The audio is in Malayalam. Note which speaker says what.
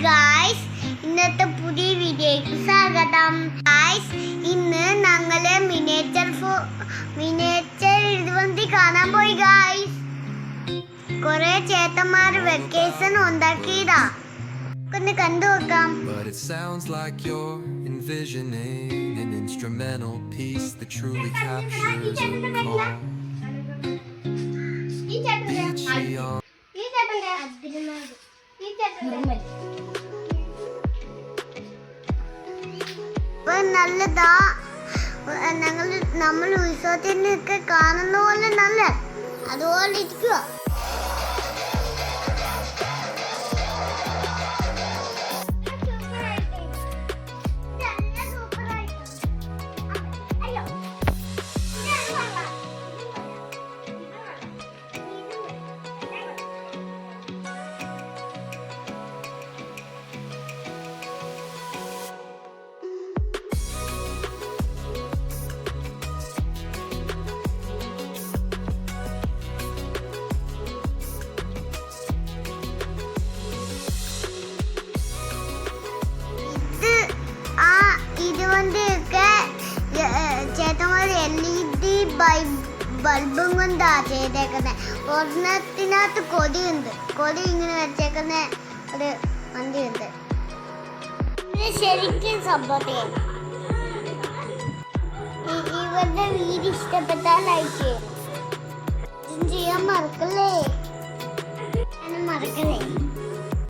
Speaker 1: ഗായ്സ്, ഇന്നത്തെ പുതിയ വീഡിയോയ്ക്ക് സ്വാഗതം. ഗായ്സ്, ഇന്ന് ഞങ്ങള് മിനിയേച്ചർ എഴുതുവന്തി കാണാൻ പോയി. ഗായ്സ്, കുറെ ചേട്ടന്മാര് വെക്കേഷൻ ഉണ്ടാക്കിയതാ, ഒന്ന് കണ്ടു നോക്കാം.
Speaker 2: But it sounds like you're envisioning an instrumental piece that truly captures a call. Beachy on
Speaker 1: നല്ലതാ. നമ്മൾ ഉത്സവത്തിനൊക്കെ കാണുന്ന പോലെ നല്ല അതുപോലെ ഇരിക്കുക. ചേട്ടന്മാർ LED ബൾബും കൊണ്ടാ ചെയ്തേക്കുന്നത്. ഒരെണ്ണത്തിനകത്ത് കൊടിയുണ്ട്, കൊടി ഇങ്ങനെ വെച്ചേക്കുന്ന ഒരു വണ്ടിയുണ്ട്. ശരിക്കും സപ്പോർട്ട് ചെയ്യും. ഇവരുടെ വീഡിയോ ഇഷ്ടപ്പെട്ടാൽ ലൈക്ക് ചെയ്യും. ചെയ്യാൻ മറക്കല്ലേ.